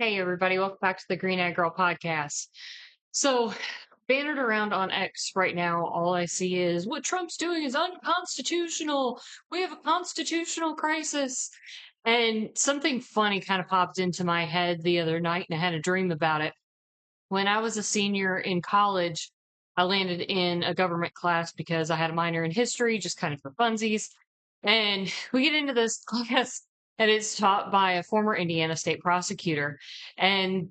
Hey, everybody, welcome back to the Green Egg Girl podcast. So, bannered around on X right now, all I see is what Trump's doing is unconstitutional. We have a constitutional crisis. And something funny kind of popped into my head the other night, and I had a dream about it. When I was a senior in college, I landed in a government class because I had a minor in history, just kind of for funsies. And we get into this class, and it's taught by a former Indiana state prosecutor. And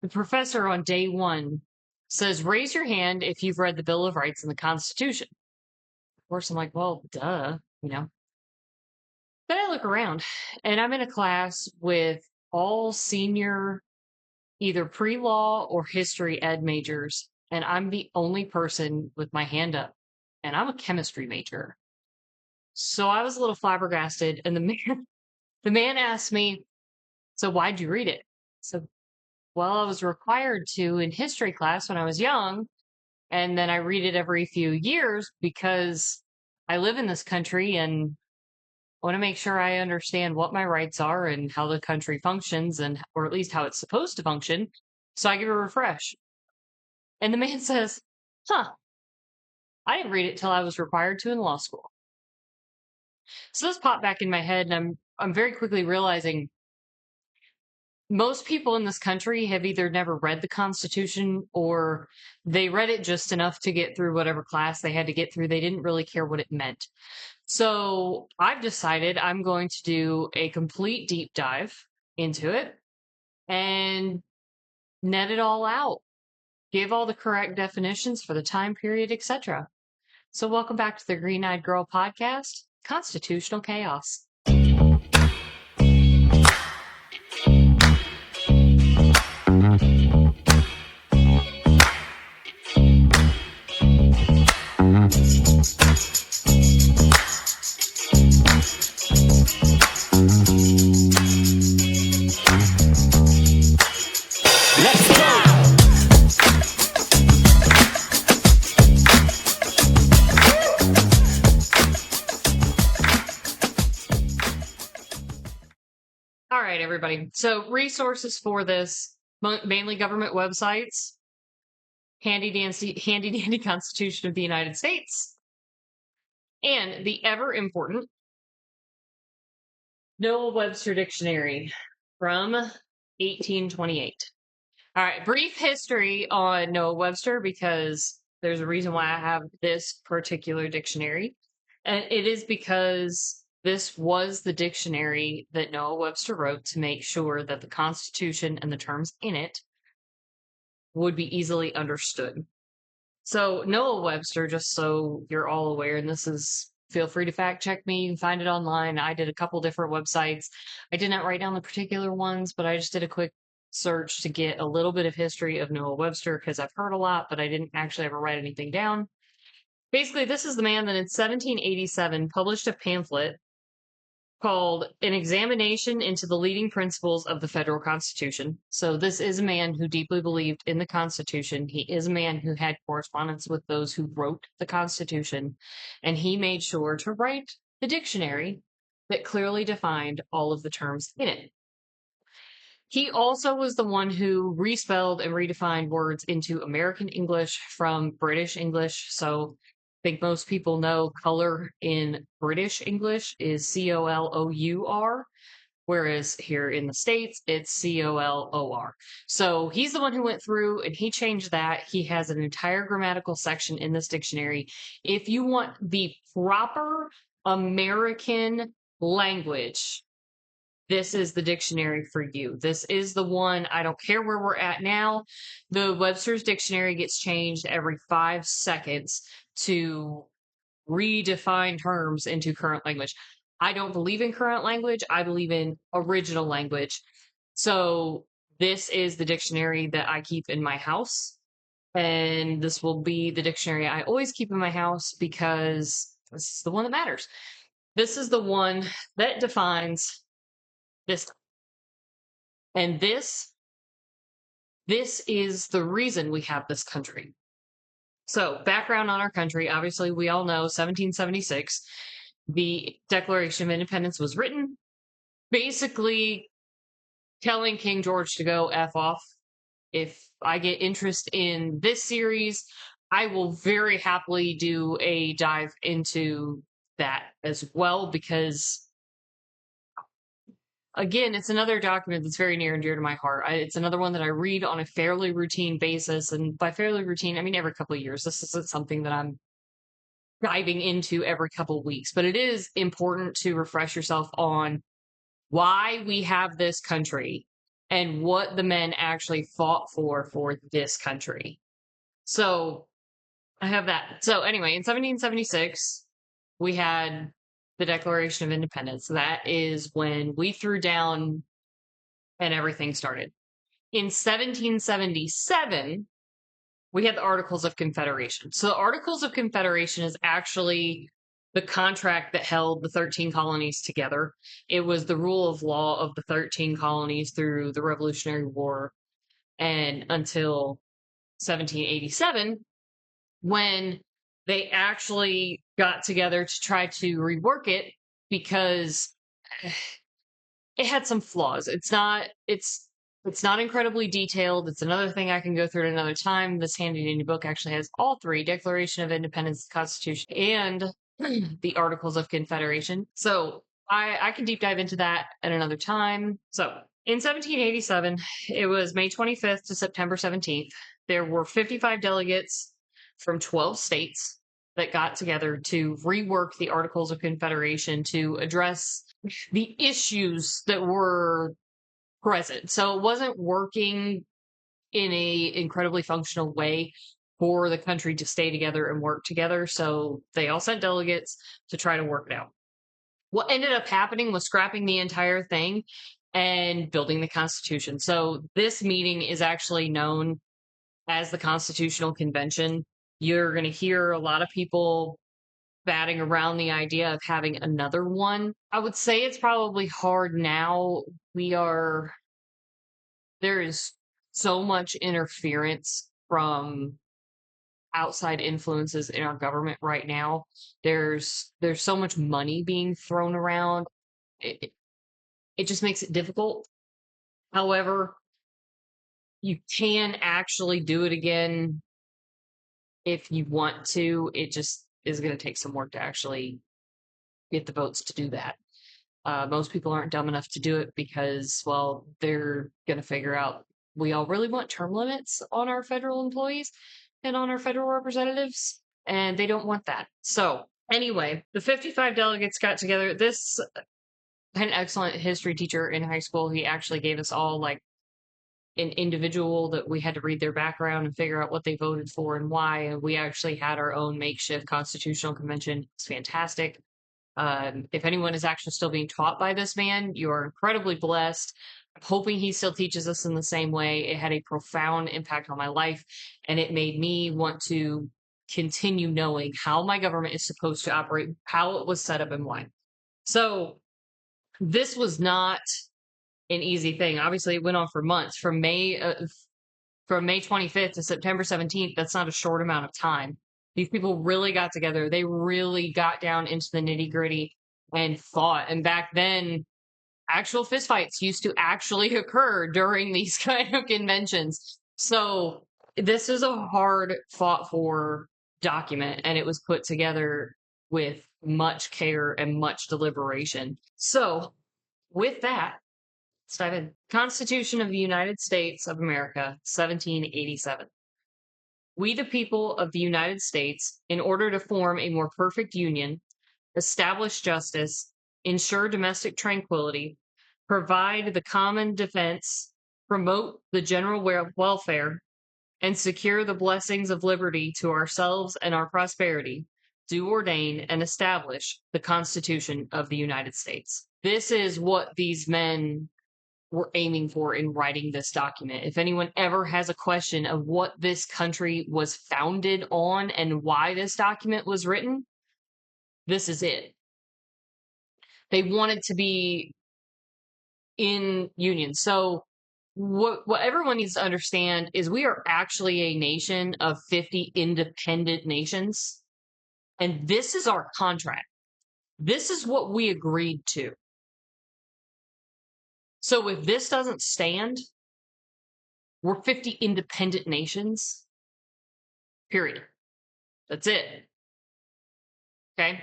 the professor on day one says, raise your hand if you've read the Bill of Rights and the Constitution. Of course, I'm like, well, duh. Then I look around, and I'm in a class with all senior, either pre law or history ed majors, and I'm the only person with my hand up, and I'm a chemistry major. So I was a little flabbergasted, and the man asked me, so why'd you read it? So, well, I was required to in history class when I was young, and then I read it every few years because I live in this country and I want to make sure I understand what my rights are and how the country functions, and or at least how it's supposed to function. So I give a refresh. And the man says, huh, I didn't read it till I was required to in law school. So this popped back in my head, and I'm very quickly realizing most people in this country have either never read the Constitution or they read it just enough to get through whatever class they had to get through. They didn't really care what it meant. So I've decided I'm going to do a complete deep dive into it and net it all out, give all the correct definitions for the time period, etc. So welcome back to the Green Eyed Girl podcast, Constitutional Chaos. All right, everybody. So resources for this, mainly government websites, handy dandy Constitution of the United States, and the ever important Noah Webster Dictionary from 1828. All right, brief history on Noah Webster because there's a reason why I have this particular dictionary. And it is because this was the dictionary that Noah Webster wrote to make sure that the Constitution and the terms in it would be easily understood. So Noah Webster, just so you're all aware, and this is, feel free to fact check me. You can find it online. I did a couple different websites. I did not write down the particular ones, but I just did a quick search to get a little bit of history of Noah Webster because I've heard a lot, but I didn't actually ever write anything down. Basically, this is the man that in 1787 published a pamphlet called An Examination into the Leading Principles of the Federal Constitution. So this is a man who deeply believed in the Constitution. He is a man who had correspondence with those who wrote the Constitution, and he made sure to write the dictionary that clearly defined all of the terms in it. He also was the one who respelled and redefined words into American English from British English. So I think most people know color in British English is COLOUR, whereas here in the States, it's COLOR. So he's the one who went through and he changed that. He has an entire grammatical section in this dictionary. If you want the proper American language, this is the dictionary for you. This is the one. I don't care where we're at now. The Webster's dictionary gets changed every 5 seconds to redefine terms into current language. I don't believe in current language. I believe in original language. So this is the dictionary that I keep in my house. And this will be the dictionary I always keep in my house because this is the one that matters. This is the one that defines this. And this is the reason we have this country. So, background on our country. Obviously, we all know 1776, the Declaration of Independence was written. Basically, telling King George to go F off. If I get interest in this series, I will very happily do a dive into that as well, because again, it's another document that's very near and dear to my heart. It's another one that I read on a fairly routine basis. And by fairly routine, I mean every couple of years. This isn't something that I'm diving into every couple of weeks, but it is important to refresh yourself on why we have this country and what the men actually fought for this country. So I have that. So anyway, in 1776, we had the Declaration of Independence. That is when we threw down and everything started. In 1777, we had the Articles of Confederation. So the Articles of Confederation is actually the contract that held the 13 colonies together. It was the rule of law of the 13 colonies through the Revolutionary War and until 1787, when they actually got together to try to rework it, because it had some flaws. It's not incredibly detailed. It's another thing I can go through at another time. This handy dandy book actually has all three: Declaration of Independence, Constitution, and the Articles of Confederation. So I can deep dive into that at another time. So in 1787, it was May 25th to September 17th. There were 55 delegates from 12 states that got together to rework the Articles of Confederation to address the issues that were present. So it wasn't working in a incredibly functional way for the country to stay together and work together. So they all sent delegates to try to work it out. What ended up happening was scrapping the entire thing and building the Constitution. So this meeting is actually known as the Constitutional Convention. You're going to hear a lot of people batting around the idea of having another one. I would say it's probably hard now. There is so interference interference from outside influences in our government right now. There's so much money being thrown around. It just makes it difficult. However, you can actually do it again if you want to. It just is going to take some work to actually get the votes to do that. Most people aren't dumb enough to do it because, well, they're going to figure out we all really want term limits on our federal employees and on our federal representatives, and they don't want that. So anyway, the 55 delegates got together. This had an excellent history teacher in high school. He actually gave us all like an individual that we had to read their background and figure out what they voted for and why. And we actually had our own makeshift constitutional convention. It's fantastic. If anyone is actually still being taught by this man, you are incredibly blessed. I'm hoping he still teaches us in the same way. It had a profound impact on my life, and it made me want to continue knowing how my government is supposed to operate, how it was set up, and why. So this was not an easy thing. Obviously, it went on for months. From May 25th to September 17th, that's not a short amount of time. These people really got together. They really got down into the nitty gritty and fought. And back then, actual fistfights used to actually occur during these kind of conventions. So this is a hard fought for document, and it was put together with much care and much deliberation. So with that, let's dive in. Constitution of the United States of America, 1787. We, the people of the United States, in order to form a more perfect union, establish justice, ensure domestic tranquility, provide the common defense, promote the general welfare, and secure the blessings of liberty to ourselves and our prosperity, do ordain and establish the Constitution of the United States. This is what these men were aiming for in writing this document. If anyone ever has a question of what this country was founded on and why this document was written, this is it. They wanted to be in union. So what everyone needs to understand is we are actually a nation of 50 independent nations, and this is our contract. This is what we agreed to. So if this doesn't stand, we're 50 independent nations, period. That's it. Okay?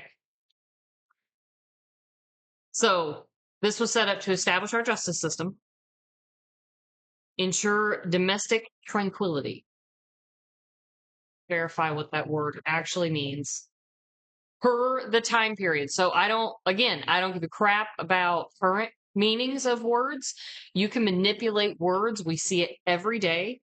So this was set up to establish our justice system, ensure domestic tranquility. Verify what that word actually means per the time period. So I don't give a crap about current meanings of words. You can manipulate words. We see it every day.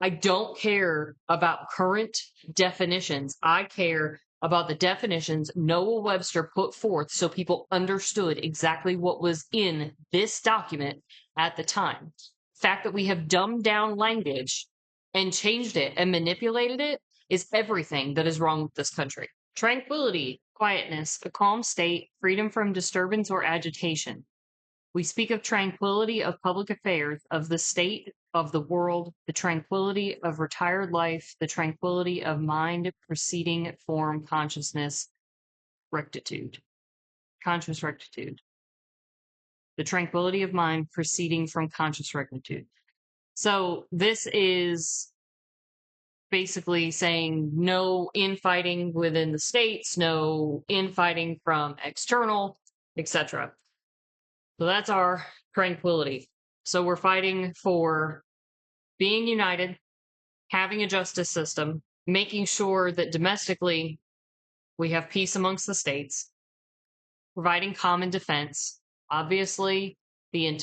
I don't care about current definitions. I care about the definitions Noah Webster put forth so people understood exactly what was in this document at the time. The fact that we have dumbed down language and changed it and manipulated it is everything that is wrong with this country. Tranquility, quietness, a calm state, freedom from disturbance or agitation. We speak of tranquility of public affairs, of the state of the world, the tranquility of retired life, the tranquility of mind preceding form consciousness rectitude. Conscious rectitude. The tranquility of mind proceeding from conscious rectitude. So this is basically saying no infighting within the states, no infighting from external, etc. So that's our tranquility. So we're fighting for being united, having a justice system, making sure that domestically we have peace amongst the states, providing common defense. Obviously, one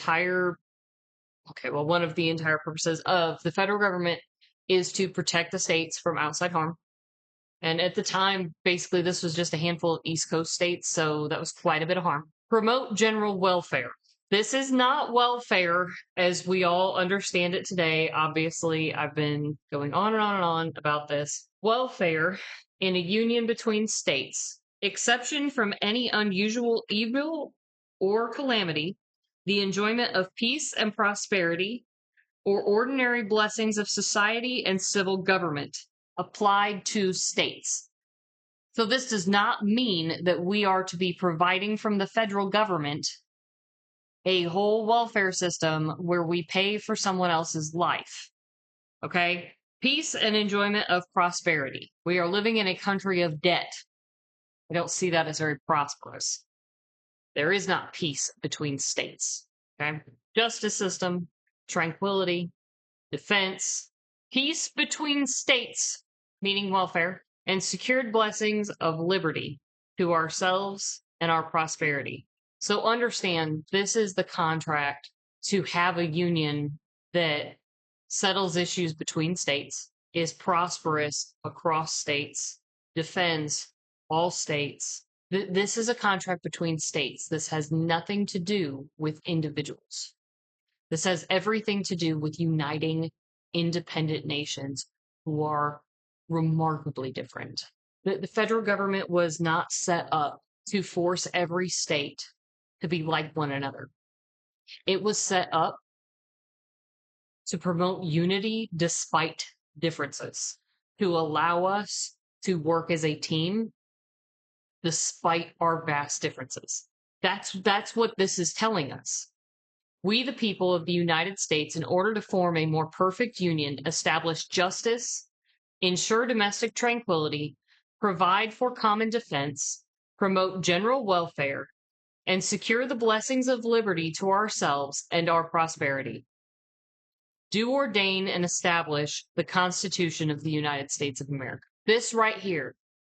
of the entire purposes of the federal government is to protect the states from outside harm. And at the time, basically, this was just a handful of East Coast states, so that was quite a bit of harm. Promote general welfare. This is not welfare as we all understand it today. Obviously, I've been going on and on and on about this. Welfare in a union between states, exception from any unusual evil or calamity, the enjoyment of peace and prosperity, or ordinary blessings of society and civil government applied to states. So this does not mean that we are to be providing from the federal government a whole welfare system where we pay for someone else's life. Okay? Peace and enjoyment of prosperity. We are living in a country of debt. I don't see that as very prosperous. There is not peace between states. Okay? Justice system, tranquility, defense, peace between states, meaning welfare, and secured blessings of liberty to ourselves and our prosperity. So understand this is the contract to have a union that settles issues between states, is prosperous across states, defends all states. This is a contract between states. This has nothing to do with individuals. This has everything to do with uniting independent nations who are remarkably different. The federal government was not set up to force every state to be like one another. It was set up to promote unity despite differences, to allow us to work as a team despite our vast differences. That's what this is telling us. We, the people of the United States, in order to form a more perfect union, establish justice, ensure domestic tranquility, provide for common defense, promote general welfare, and secure the blessings of liberty to ourselves and our prosperity. Do ordain and establish the Constitution of the United States of America. This right here,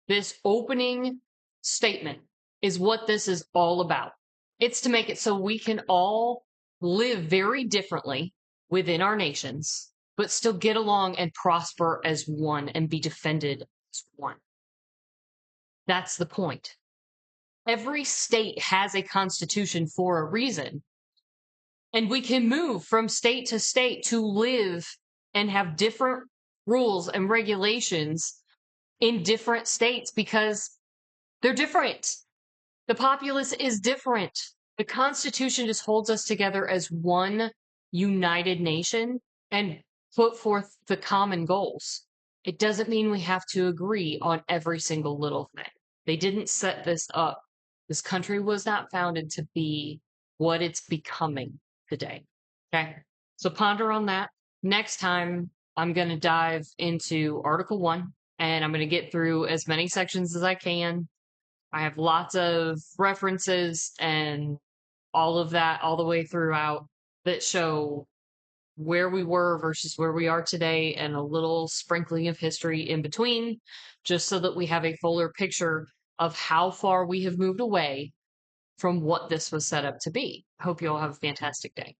this opening statement is what this is all about. It's to make it so we can all live very differently within our nations, but still get along and prosper as one and be defended as one. That's the point. Every state has a constitution for a reason, and we can move from state to state to live and have different rules and regulations in different states because they're different. The populace is different. The Constitution just holds us together as one united nation and put forth the common goals. It doesn't mean we have to agree on every single little thing. They didn't set this up. This country was not founded to be what it's becoming. the day. Okay. So ponder on that. Next time, I'm going to dive into Article 1 and I'm going to get through as many sections as I can. I have lots of references and all of that all the way throughout that show where we were versus where we are today and a little sprinkling of history in between, just so that we have a fuller picture of how far we have moved away from what this was set up to be. Hope you all have a fantastic day.